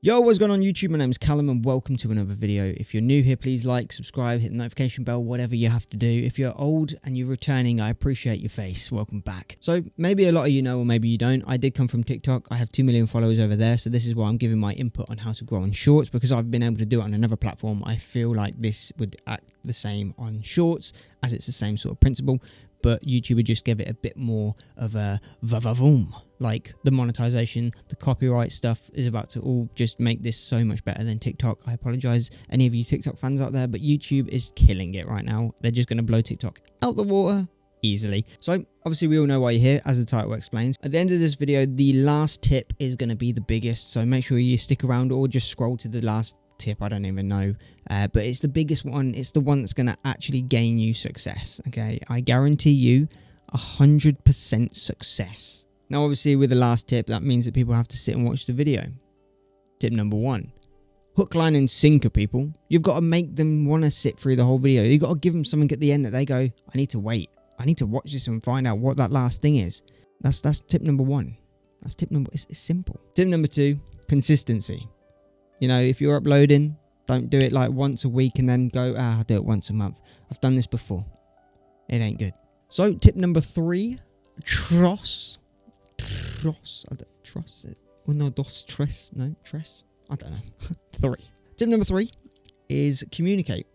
Yo, what's going on YouTube? My name is Callum and welcome to another video. If you're new here, please like, subscribe, hit the notification bell, whatever you have to do. If you're old and you're returning, I appreciate your face. Welcome back. So maybe a lot of you know or maybe you don't. I did come from TikTok. I have 2 million followers over there. So this is why I'm giving my input on how to grow on Shorts, because I've been able to do it on another platform. I feel like this would act the same on Shorts as it's the same sort of principle. But YouTube would just give it a bit more of a va-va-voom. Like the monetization, the copyright stuff is about to all just make this so much better than TikTok. I apologize, any of you TikTok fans out there, but YouTube is killing it right now. They're just going to blow TikTok out the water easily. So obviously we all know why you're here, as the title explains. At the end of this video, the last tip is going to be the biggest. So make sure you stick around or just scroll to the last tip. I don't even know, but it's the biggest one. It's the one that's going to actually gain you success. Okay, I guarantee you 100% success. Now obviously with the last tip, that means that people have to sit and watch the video. Tip number 1, hook, line and sinker. People, you've got to make them want to sit through the whole video. You've got to give them something at the end that they go, I need to wait, I need to watch this and find out what that last thing is. That's tip number 1. That's tip number, it's simple. Tip number 2, consistency. You know, if you're uploading, don't do it like once a week and then go, I'll do it once a month. I've done this before. It ain't good. So tip number 3, trust. Trust it. Well, no, tress. I don't know. 3. Tip number 3 is communicate.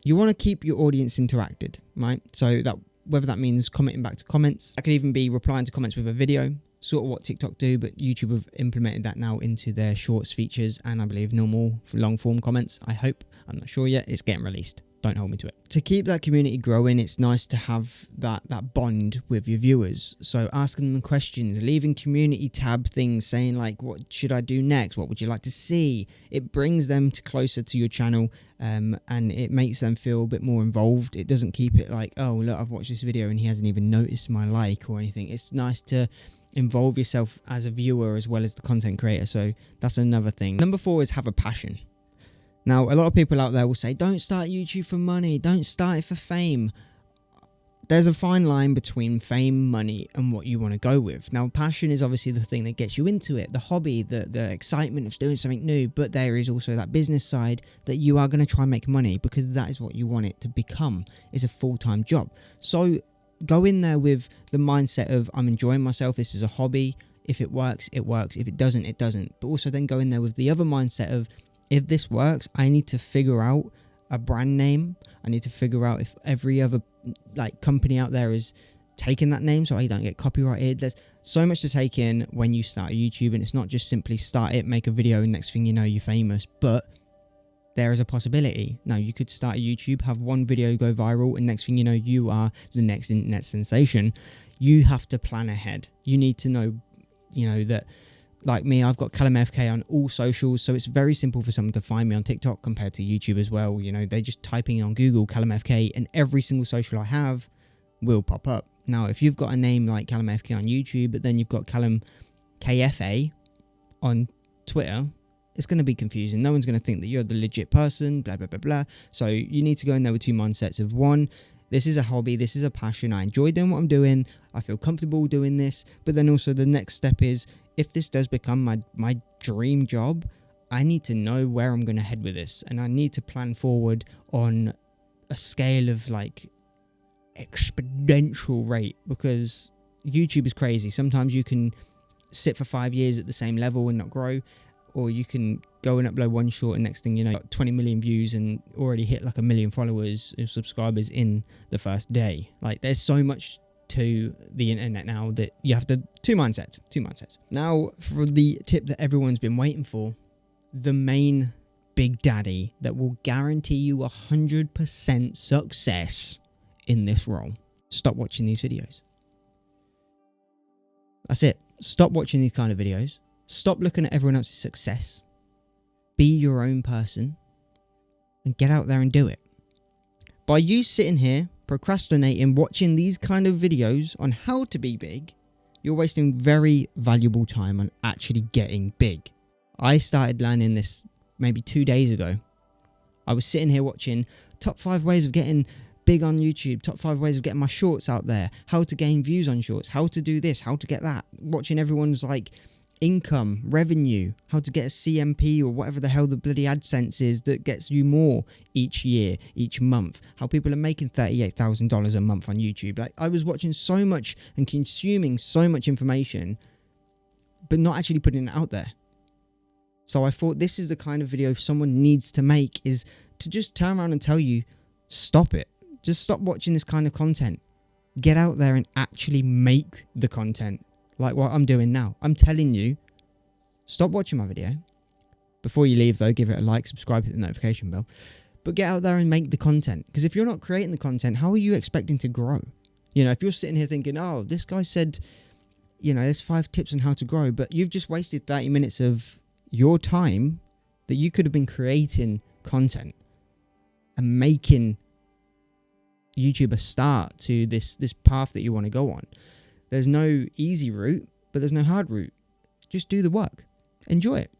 You want to keep your audience interacted, right? So that whether that means commenting back to comments, that could even be replying to comments with a video. Sort of what TikTok do, but YouTube have implemented that now into their shorts features and I believe normal long form comments. I hope. I'm not sure yet. It's getting released. Don't hold me to it. To keep that community growing, it's nice to have that bond with your viewers. So asking them questions, leaving community tab things saying like, what should I do next? What would you like to see? It brings them closer to your channel and it makes them feel a bit more involved. It doesn't keep it like, oh, look, I've watched this video and he hasn't even noticed my like or anything. It's nice to involve yourself as a viewer as well as the content creator. So that's another thing. Number 4 is have a passion. Now, a lot of people out there will say, don't start YouTube for money. Don't start it for fame. There's a fine line between fame, money, and what you want to go with. Now, passion is obviously the thing that gets you into it, the hobby, the excitement of doing something new. But there is also that business side that you are going to try and make money because that is what you want it to become, is a full-time job. So go in there with the mindset of, I'm enjoying myself. This is a hobby. If it works, it works. If it doesn't, it doesn't. But also then go in there with the other mindset of, if this works, I need to figure out a brand name. I need to figure out if every other like company out there is taking that name so I don't get copyrighted. There's so much to take in when you start YouTube, and it's not just simply start it, make a video, and next thing you know, you're famous. But there is a possibility. Now, you could start a YouTube, have one video go viral, and next thing you know, you are the next internet sensation. You have to plan ahead. You need to know, that, like me, I've got CallumAFK on all socials, so it's very simple for someone to find me on TikTok compared to YouTube as well. They're just typing on Google CallumAFK, and every single social I have will pop up. Now, if you've got a name like CallumAFK on YouTube, but then you've got CallumKFA on Twitter, it's going to be confusing. No one's going to think that you're the legit person, blah, blah, blah, blah. So you need to go in there with 2 mindsets of, 1, this is a hobby, this is a passion, I enjoy doing what I'm doing, I feel comfortable doing this. But then also the next step is, if this does become my dream job, I need to know where I'm going to head with this. And I need to plan forward on a scale of like exponential rate, because YouTube is crazy. Sometimes you can sit for 5 years at the same level and not grow. Or you can go and upload one short and next thing you know, 20 million views and already hit like 1 million followers or subscribers in the first day. Like, there's so much to the internet now that you have to, 2 mindsets. Now, for the tip that everyone's been waiting for, the main big daddy that will guarantee you 100% success in this role. Stop watching these videos. That's it. Stop watching these kind of videos. Stop looking at everyone else's success. Be your own person and get out there and do it. By you sitting here, procrastinating, watching these kind of videos on how to be big, you're wasting very valuable time on actually getting big. I started learning this maybe 2 days ago. I was sitting here watching top 5 ways of getting big on YouTube, top 5 ways of getting my shorts out there, how to gain views on shorts, how to do this, how to get that, watching everyone's like income, revenue, how to get a CMP or whatever the hell the bloody AdSense is that gets you more each year, each month, how people are making $38,000 a month on YouTube. Like, I was watching so much and consuming so much information, but not actually putting it out there. So I thought this is the kind of video someone needs to make, is to just turn around and tell you, stop it. Just stop watching this kind of content. Get out there and actually make the content. Like what I'm doing now. I'm telling you, stop watching my video. Before you leave though, give it a like, subscribe, hit the notification bell. But get out there and make the content. Because if you're not creating the content, how are you expecting to grow? You know, if you're sitting here thinking, oh, this guy said, you know, there's 5 tips on how to grow, but you've just wasted 30 minutes of your time that you could have been creating content and making YouTube a start to this path that you want to go on. There's no easy route, but there's no hard route. Just do the work. Enjoy it.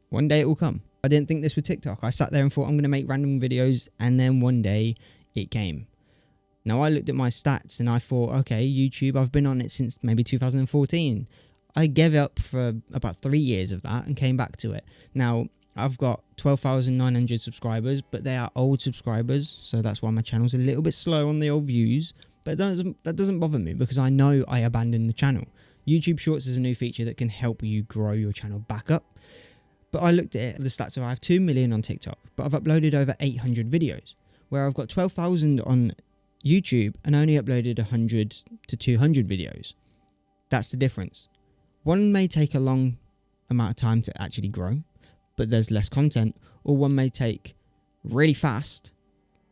One day it will come. I didn't think this with TikTok. I sat there and thought I'm going to make random videos, and then one day it came. Now I looked at my stats and I thought, okay, YouTube, I've been on it since maybe 2014. I gave up for about 3 years of that and came back to it. Now I've got 12,900 subscribers, but they are old subscribers, so that's why my channel's a little bit slow on the old views. But that doesn't bother me, because I know I abandoned the channel. YouTube Shorts is a new feature that can help you grow your channel back up. But I looked at it, the stats are I have 2 million on TikTok, but I've uploaded over 800 videos, where I've got 12,000 on YouTube and only uploaded 100 to 200 videos. That's the difference. One may take a long amount of time to actually grow, but there's less content, or one may take really fast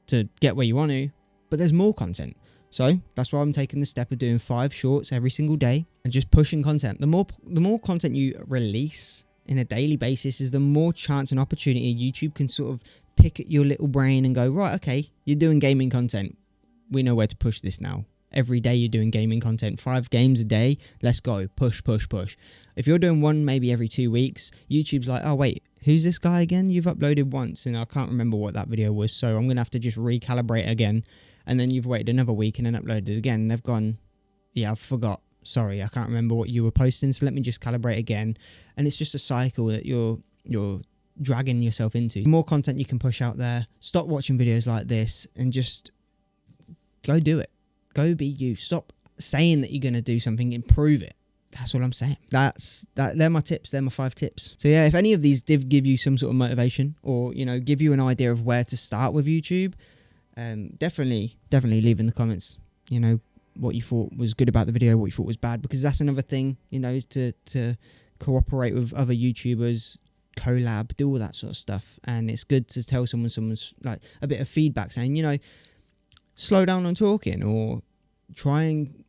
to get where you want to, but there's more content. So that's why I'm taking the step of doing 5 shorts every single day and just pushing content. The more content you release in a daily basis is the more chance and opportunity YouTube can sort of pick at your little brain and go, right, okay, you're doing gaming content. We know where to push this now. Every day you're doing gaming content, 5 games a day. Let's go. Push, push, push. If you're doing one maybe every 2 weeks, YouTube's like, oh, wait, who's this guy again? You've uploaded once and I can't remember what that video was. So I'm going to have to just recalibrate again. And then you've waited another week and then uploaded again. And they've gone, yeah, I forgot. Sorry, I can't remember what you were posting. So let me just calibrate again. And it's just a cycle that you're dragging yourself into. The more content you can push out there, stop watching videos like this and just go do it. Go be you. Stop saying that you're going to do something. Improve it. That's all I'm saying. They're my tips. They're my 5 tips. So yeah, if any of these did give you some sort of motivation, or, you know, give you an idea of where to start with YouTube, definitely leave in the comments, you know, what you thought was good about the video, what you thought was bad, because that's another thing, you know, is to cooperate with other YouTubers, collab, do all that sort of stuff. And it's good to tell someone's like a bit of feedback, saying, you know, slow down on talking, or try and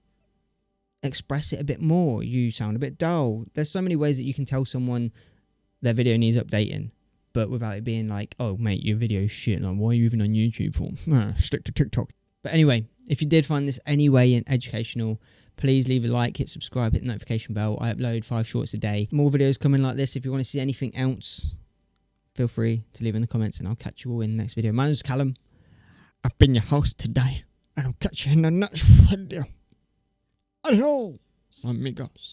express it a bit more. You sound a bit dull. There's so many ways that you can tell someone their video needs updating, but without it being like, oh mate, your video's shit, like, why are you even on YouTube for? Stick to TikTok. But anyway, if you did find this anyway educational, please leave a like, hit subscribe, hit the notification bell. I upload 5 shorts a day. More videos coming like this. If you want to see anything else, feel free to leave in the comments, and I'll catch you all in the next video. My name's Callum. I've been your host today, and I'll catch you in the next video. Adios, amigos.